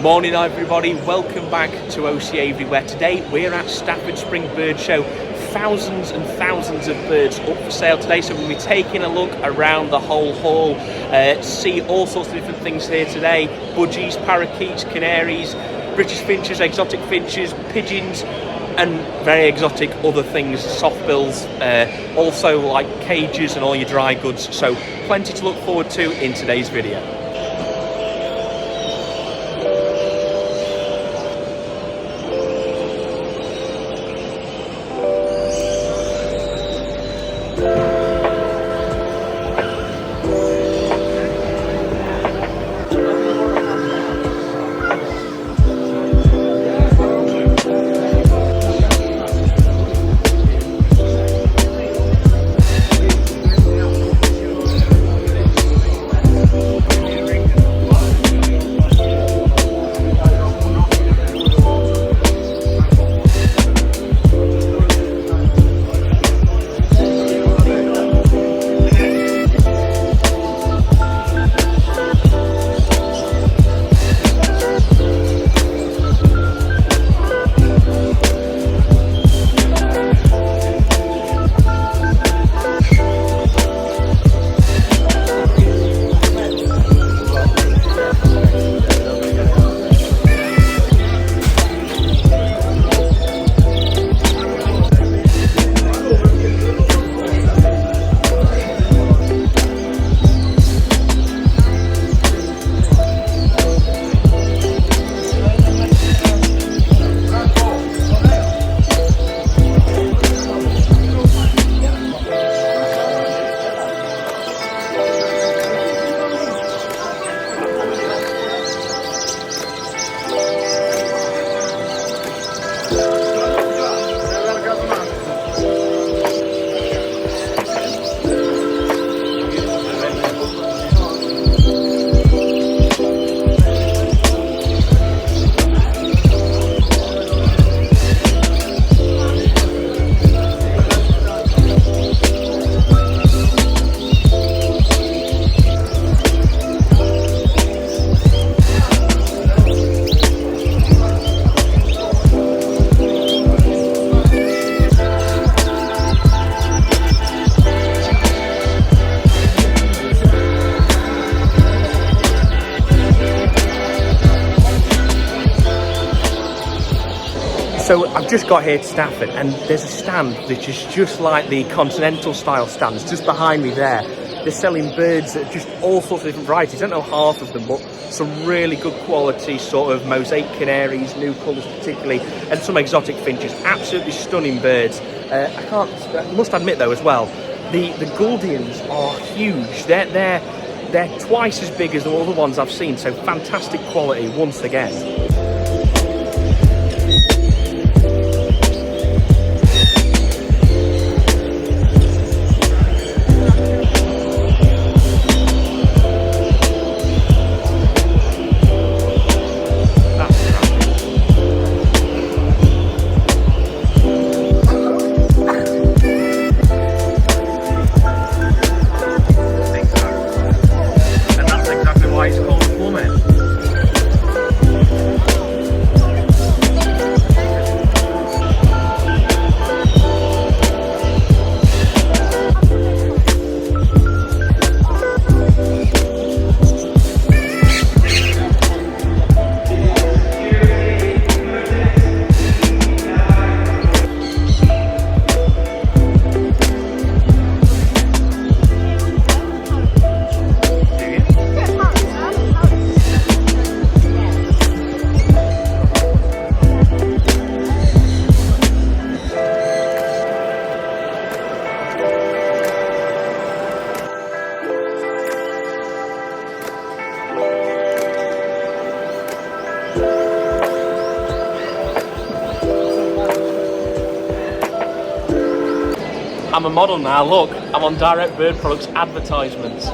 Morning everybody, welcome back to OC Aviary, where today we're at Stafford Spring Bird Show. Thousands and thousands of birds up for sale today, so we'll be taking a look around the whole hall, see all sorts of different things here today. Budgies, parakeets, canaries, British finches, exotic finches, pigeons, and very exotic other things, softbills, also like cages and all your dry goods. So plenty to look forward to in today's video. So I've just got here to Stafford, and there's a stand which is just like the continental style stands just behind me there. They're selling birds at just all sorts of different varieties. I don't know half of them, but some really good quality sort of mosaic canaries, new colours particularly, and some exotic finches. Absolutely stunning birds. I must admit though as well, the Guldians are huge. They're twice as big as all the ones I've seen. So fantastic quality once again. I'm a model now, look, I'm on Direct Bird Products advertisements.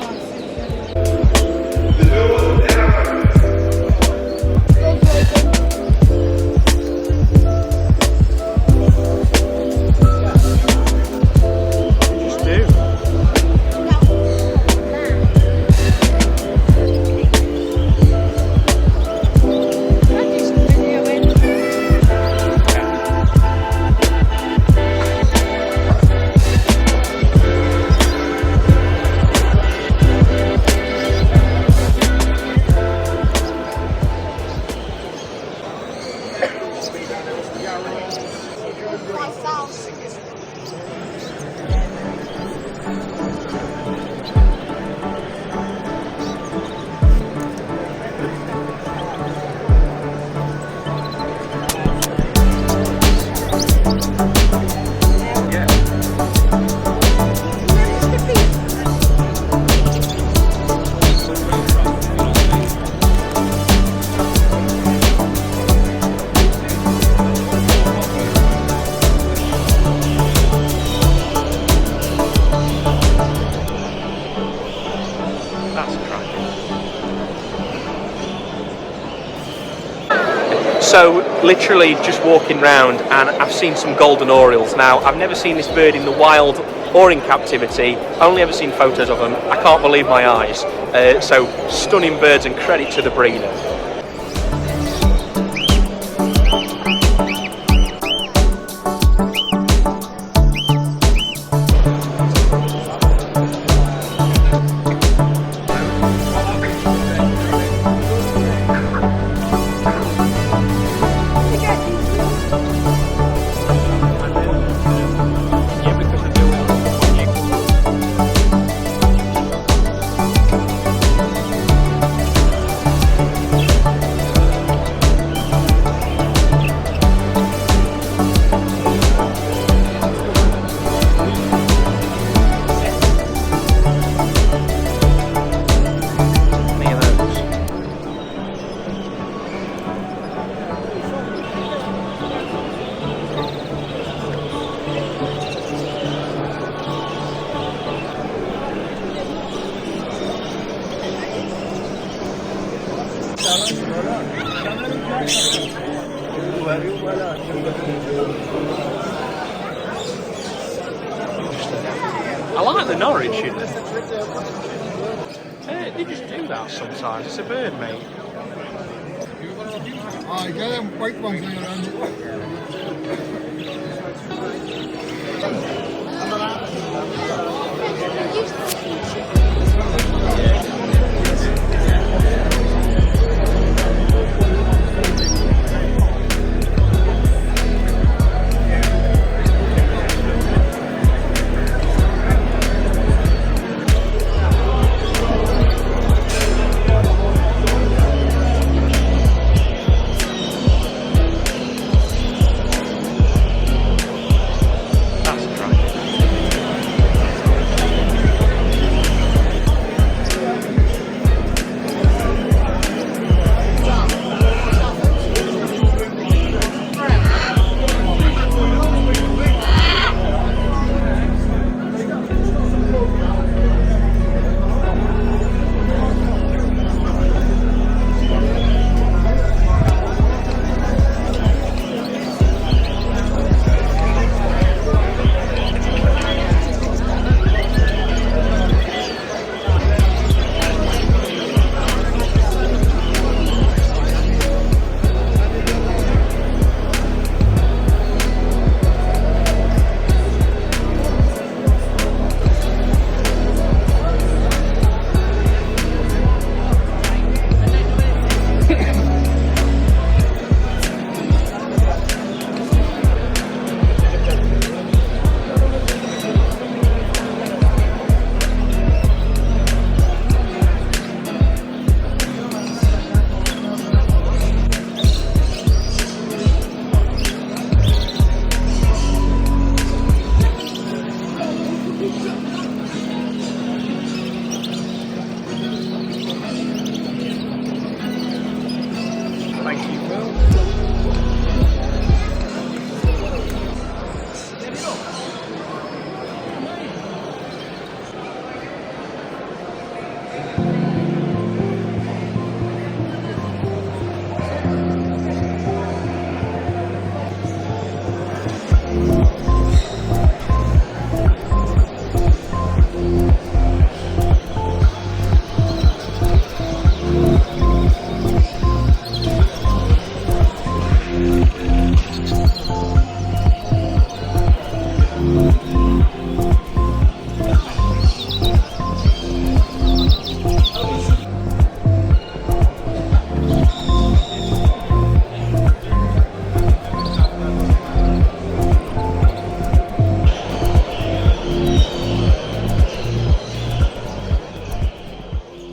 That's cracking. So literally just walking round and I've seen some golden orioles. Now I've never seen this bird in the wild or in captivity, only ever seen photos of them. I can't believe my eyes. So stunning birds and credit to the breeder. I like the Norwich, you know. They just do that sometimes. It's a bird, mate. Oh, you got them white ones laying around.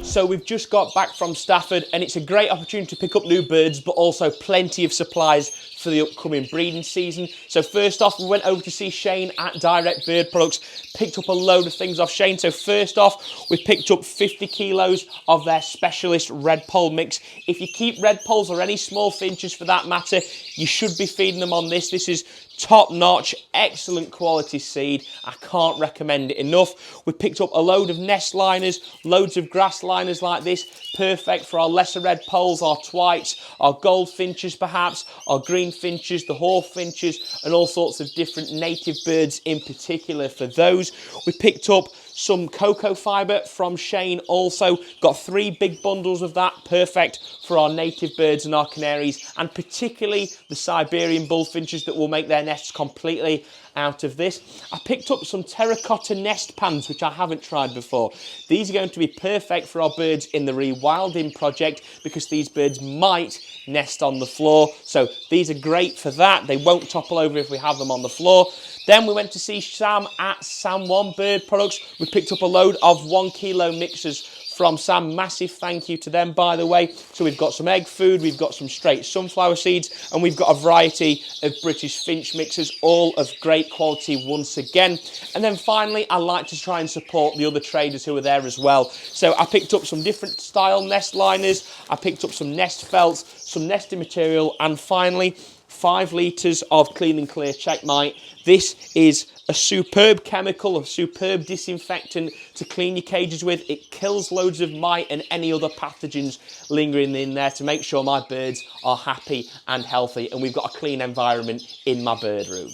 So we've just got back from Stafford and it's a great opportunity to pick up new birds, but also plenty of supplies for the upcoming breeding season. So first off, we went over to see Shane at Direct Bird Products, picked up a load of things off Shane. So first off, we picked up 50 kilos of their specialist red pole mix. If you keep red poles or any small finches for that matter, you should be feeding them on this. This is top-notch, excellent quality seed. I can't recommend it enough. We picked up a load of nest liners, loads of grass liners like this, perfect for our lesser red poles, our twites, our goldfinches perhaps, our green finches, the hawfinches, and all sorts of different native birds in particular for those. We picked up some cocoa fibre from Shane also, got 3 big bundles of that, perfect for our native birds and our canaries, and particularly the Siberian bullfinches that will make their nests completely out of this. I picked up some terracotta nest pans, which I haven't tried before. These are going to be perfect for our birds in the rewilding project because these birds might nest on the floor. So these are great for that. They won't topple over if we have them on the floor. Then we went to see Sam at Sam One Bird Products. We picked up a load of 1 kilo mixers from Sam. Massive thank you to them, by the way. So we've got some egg food, we've got some straight sunflower seeds, and we've got a variety of British finch mixers, all of great quality once again. And then finally, I like to try and support the other traders who are there as well. So I picked up some different style nest liners, I picked up some nest felts, some nesting material, and finally 5 litres of Clean and Clear Checkmate. This is a superb chemical, a superb disinfectant to clean your cages with. It kills loads of mite and any other pathogens lingering in there to make sure my birds are happy and healthy, and we've got a clean environment in my bird room.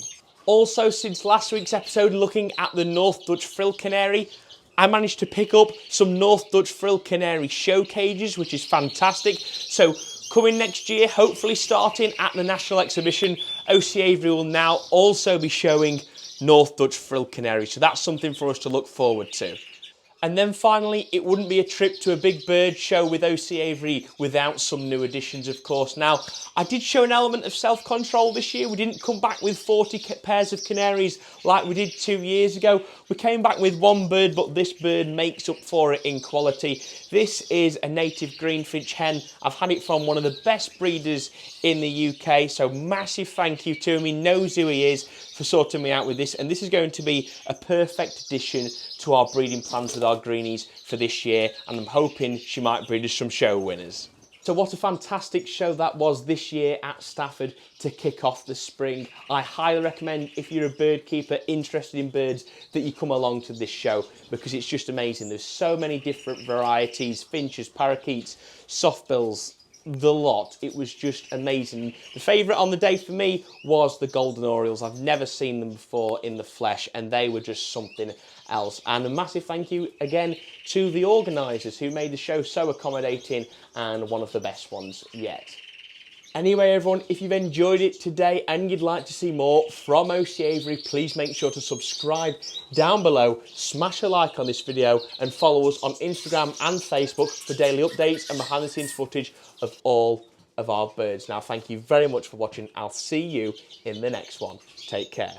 Also, since last week's episode looking at the North Dutch Frill Canary, I managed to pick up some North Dutch Frill Canary show cages, which is fantastic. So coming next year, hopefully starting at the National Exhibition, OC Aviary will now also be showing North Dutch Frill Canary. So that's something for us to look forward to. And then finally, it wouldn't be a trip to a big bird show with OC Aviary without some new additions, of course. Now, I did show an element of self-control this year. We didn't come back with 40 pairs of canaries like we did 2 years ago. We came back with 1 bird, but this bird makes up for it in quality. This is a native greenfinch hen. I've had it from one of the best breeders in the UK, so massive thank you to him. He knows who he is for sorting me out with this, and this is going to be a perfect addition to our breeding plans with our greenies for this year, and I'm hoping she might breed us some show winners. So what a fantastic show that was this year at Stafford to kick off the spring. I highly recommend, if you're a bird keeper interested in birds, that you come along to this show because it's just amazing. There's so many different varieties, finches, parakeets, softbills, the lot. It was just amazing. The favourite on the day for me was the golden Orioles. I've never seen them before in the flesh, and they were just something else. And a massive thank you again to the organisers who made the show so accommodating and one of the best ones yet. Anyway, everyone, if you've enjoyed it today and you'd like to see more from OC Aviary, please make sure to subscribe down below, smash a like on this video, and follow us on Instagram and Facebook for daily updates and behind the scenes footage of all of our birds. Now, thank you very much for watching. I'll see you in the next one. Take care.